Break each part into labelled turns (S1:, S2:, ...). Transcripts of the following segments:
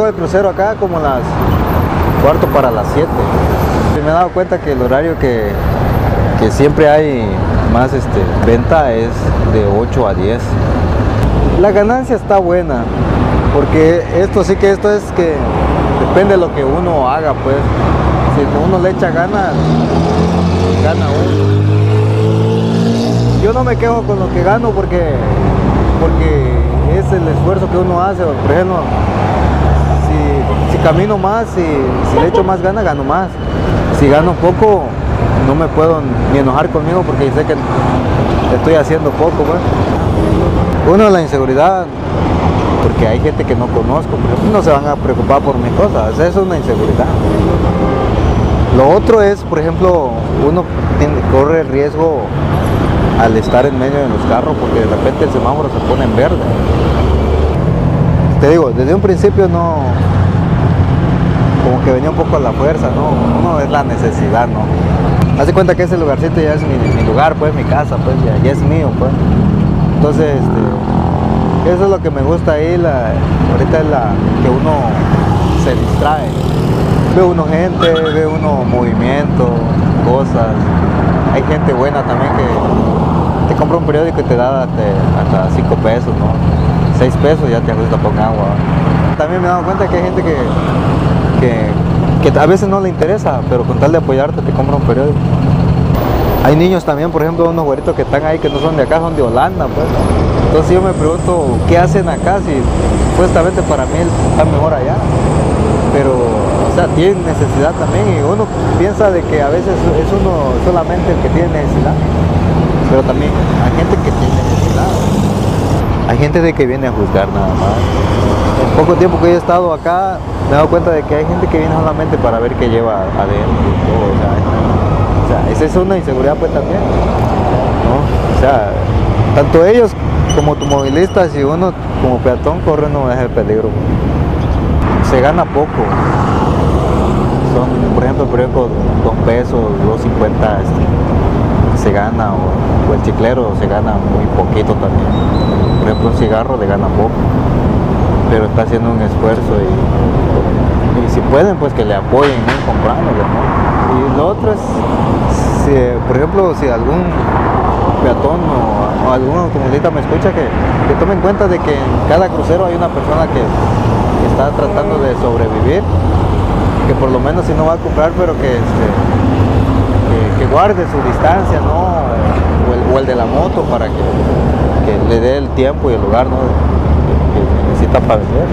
S1: llego al crucero acá como a las 6:45. Me he dado cuenta que el horario que siempre hay más venta es de 8 a 10. La ganancia está buena, porque esto es que depende de lo que uno haga, pues. Si uno le echa ganas, gana uno. Yo no me quejo con lo que gano porque es el esfuerzo que uno hace. Por ejemplo, si camino más, si le echo más ganas, gano más. Si gano poco, no me puedo ni enojar conmigo porque sé que estoy haciendo poco, pues. Uno, la inseguridad, porque hay gente que no conozco, no se van a preocupar por mis cosas, eso es una inseguridad. Lo otro es, por ejemplo, uno corre el riesgo al estar en medio de los carros porque de repente el semáforo se pone en verde. Te digo, desde un principio no, como que venía un poco a la fuerza, ¿no? Uno es la necesidad, ¿no? Hace cuenta que ese lugarcito ya es mi lugar, pues, mi casa, pues, ya es mío, pues. Entonces, eso es lo que me gusta ahí, ahorita es que uno se distrae. Ve uno gente, ve uno movimiento, cosas. Hay gente buena también que te compra un periódico y te da hasta 5 pesos, ¿no? 6 pesos ya te gusta con agua. También me he dado cuenta que hay gente que a veces no le interesa, pero con tal de apoyarte te compra un periódico. Hay niños también, por ejemplo, unos güeritos que están ahí que no son de acá, son de Holanda, pues. Entonces yo me pregunto, ¿qué hacen acá si supuestamente para mí está mejor allá? Pero, o sea, tienen necesidad también y uno piensa de que a veces es uno solamente el que tiene necesidad, pero también hay gente que tiene necesidad. Hay gente de que viene a juzgar nada más. En poco tiempo que he estado acá, me he dado cuenta de que hay gente que viene solamente para ver qué lleva adentro y todo, o sea, esa es una inseguridad pues también, ¿no? O sea, tanto ellos como automovilistas y uno como peatón corre no es el peligro. Se gana poco. Son, por ejemplo, el periódico 2 pesos, 2.50 se gana, o el chiclero se gana muy poquito también. Por ejemplo, un cigarro le gana poco, pero está haciendo un esfuerzo y si pueden, pues que le apoyen, ¿no? Comprándolo, ¿no? Y lo otro es, por ejemplo, si algún peatón o algún automovilista me escucha, que tome en cuenta de que en cada crucero hay una persona que está tratando de sobrevivir, que por lo menos si no va a comprar, pero que guarde su distancia, ¿no? O el de la moto para que le dé el tiempo y el lugar, ¿no? que necesita para vender.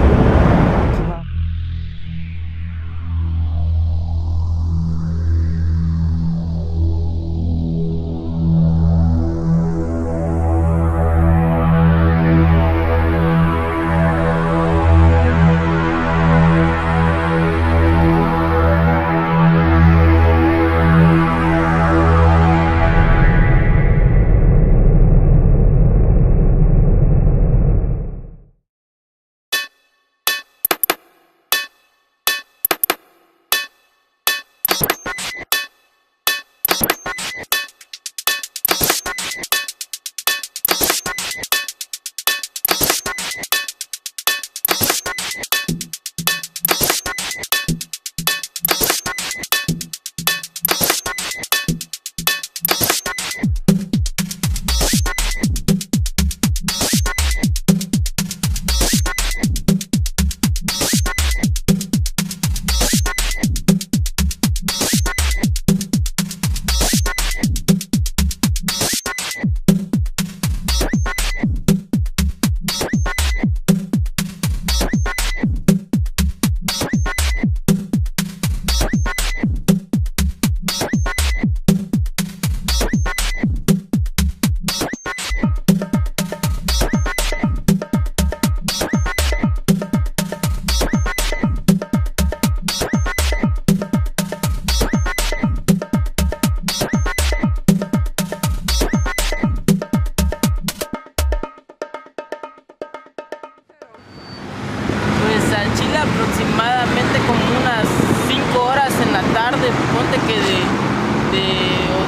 S2: aproximadamente como unas 5 horas en la tarde, ponte que de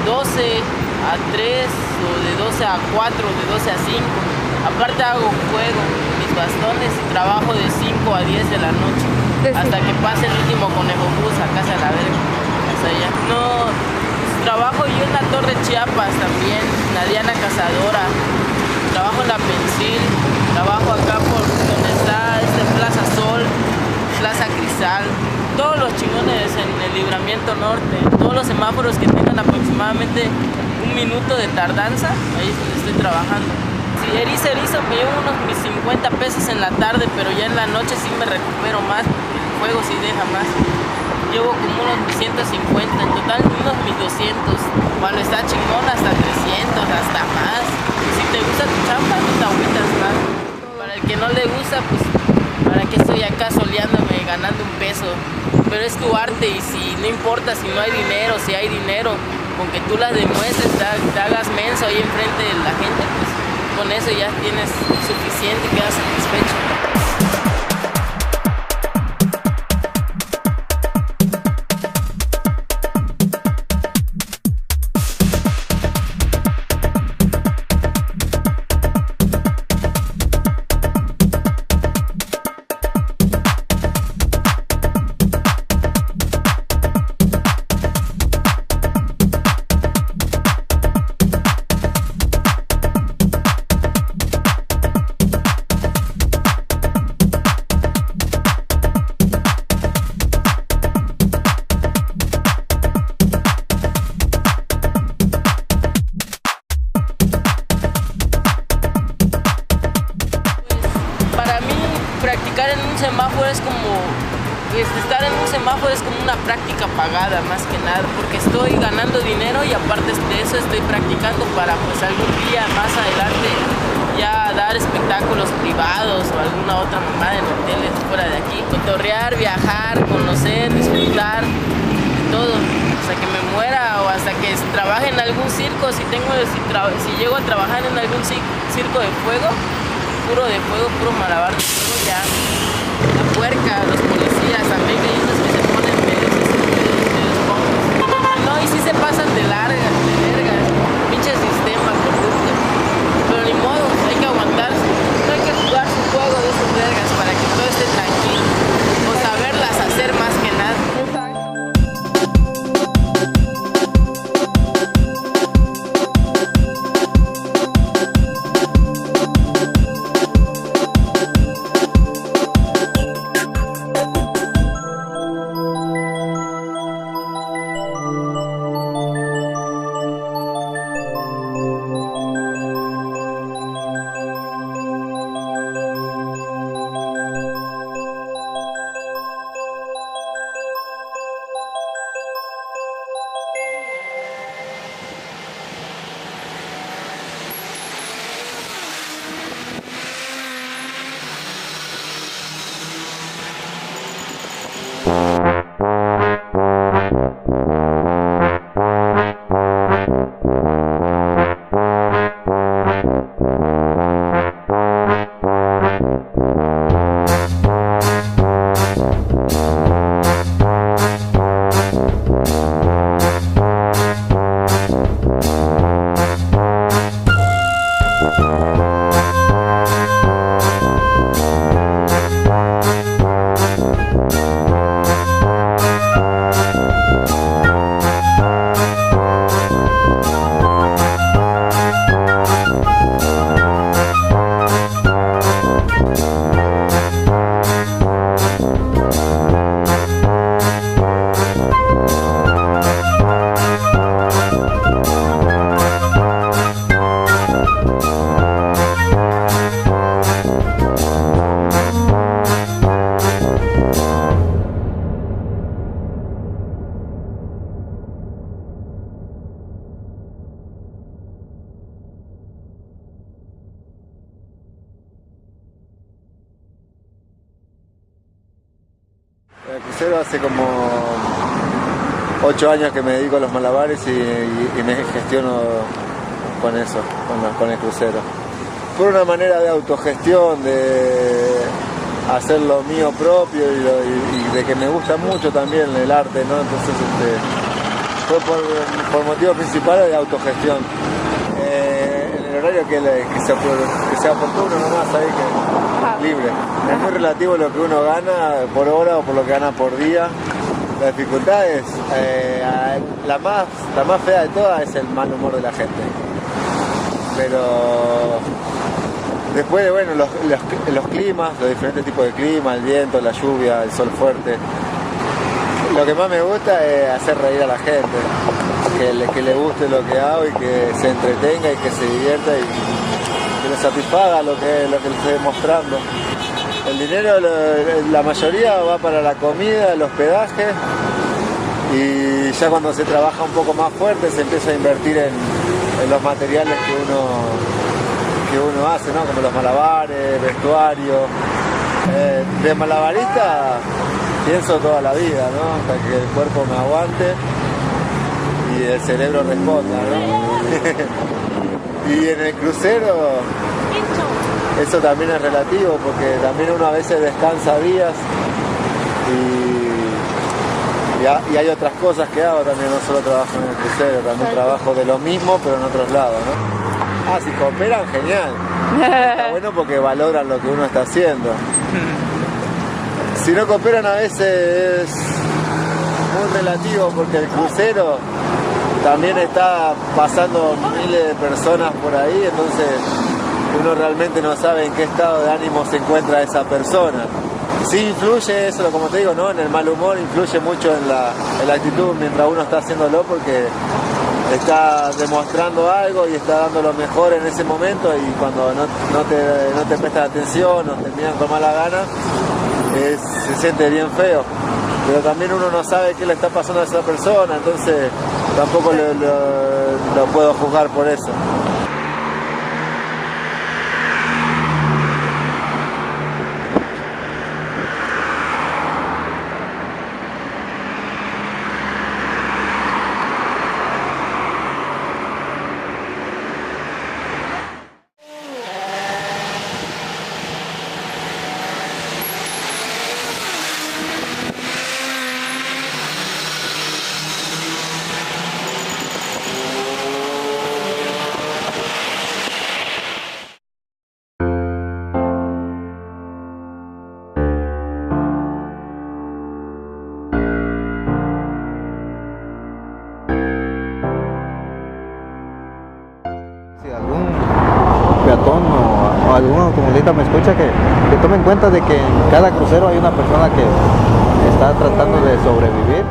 S2: 12 a 3 o de 12 a 4, de 12 a 5. Aparte hago juego, mis bastones y trabajo de 5 a 10 de la noche. hasta que pase el último conejo bus a casa de la verga. O sea, ya. No, trabajo yo en la Torre Chiapas también, en la Diana Cazadora. Trabajo en la Pensil, trabajo acá por donde está Plaza Sol, Plaza Cristal, todos los chingones en el Libramiento Norte, todos los semáforos que tengan aproximadamente 1 minuto de tardanza, ahí es donde estoy trabajando. Si erizo me llevo unos mis 50 pesos en la tarde, pero ya en la noche sí me recupero más, porque el juego sí deja más. Llevo como unos 150, en total unos 1200, cuando está chingón hasta 300, hasta más. Si te gusta tu chamba, no te agüitas más. Para el que no le gusta, pues para qué estoy acá soleándome, ganando un peso. Pero es tu arte y si no importa si no hay dinero, si hay dinero, con que tú la demuestres, te hagas menso ahí enfrente de la gente, pues con eso ya tienes suficiente, quedas satisfecho. Practicar en un semáforo es como, estar en un semáforo es como una práctica pagada más que nada, porque estoy ganando dinero y aparte de eso estoy practicando para pues algún día más adelante ya dar espectáculos privados o alguna otra mamada en hoteles fuera de aquí, cotorrear, viajar, conocer, disfrutar, todo, hasta que me muera o hasta que trabaje en algún circo, si llego a trabajar en algún circo de fuego, puro de fuego, puro malabar de fuego, ya la puerca, los policías, también hay unos que se ponen medios pocos. No, y sí se pasan de largas, de vergas, pinche sistema corrupto. Pero ni modo, hay que aguantarse, no hay que jugar su juego de esos vergas para que todo esté tranquilo, o saberlas hacer más que nada.
S1: El crucero hace como 8 años que me dedico a los malabares y me gestiono con eso, con el crucero. Por una manera de autogestión, de hacer lo mío propio y de que me gusta mucho también el arte, ¿no? Entonces fue por motivos principales de autogestión. En el horario que sea oportuno nomás, ahí que libre. Es muy relativo lo que uno gana por hora o por lo que gana por día. La dificultad es, la más fea de todas es el mal humor de la gente. Pero después de, bueno, los climas, los diferentes tipos de clima, el viento, la lluvia, el sol fuerte. Lo que más me gusta es hacer reír a la gente, que le guste lo que hago y que se entretenga y que se divierta y que le satisfaga lo que le estoy mostrando. El dinero, la mayoría va para la comida, el hospedaje, y ya cuando se trabaja un poco más fuerte se empieza a invertir en los materiales que uno hace, ¿no? Como los malabares, vestuario. De malabarista pienso toda la vida, ¿no? Hasta que el cuerpo me aguante y el cerebro responda, ¿no? Y en el crucero eso también es relativo, porque también uno a veces descansa días y hay otras cosas que hago también, no solo trabajo en el crucero, también trabajo de lo mismo pero en otros lados, ¿no? Si cooperan, genial. Está bueno porque valoran lo que uno está haciendo. Si no cooperan a veces es muy relativo, porque el crucero también está pasando miles de personas por ahí, entonces uno realmente no sabe en qué estado de ánimo se encuentra esa persona. Sí influye eso, como te digo, ¿no? En el mal humor influye mucho en la actitud mientras uno está haciéndolo, porque está demostrando algo y está dando lo mejor en ese momento, y cuando no te prestan atención o te miran con mala gana, se siente bien feo. Pero también uno no sabe qué le está pasando a esa persona, entonces tampoco lo puedo juzgar por eso. Si algún peatón o algún automovilista me escucha, que tome en cuenta de que en cada crucero hay una persona que está tratando de sobrevivir.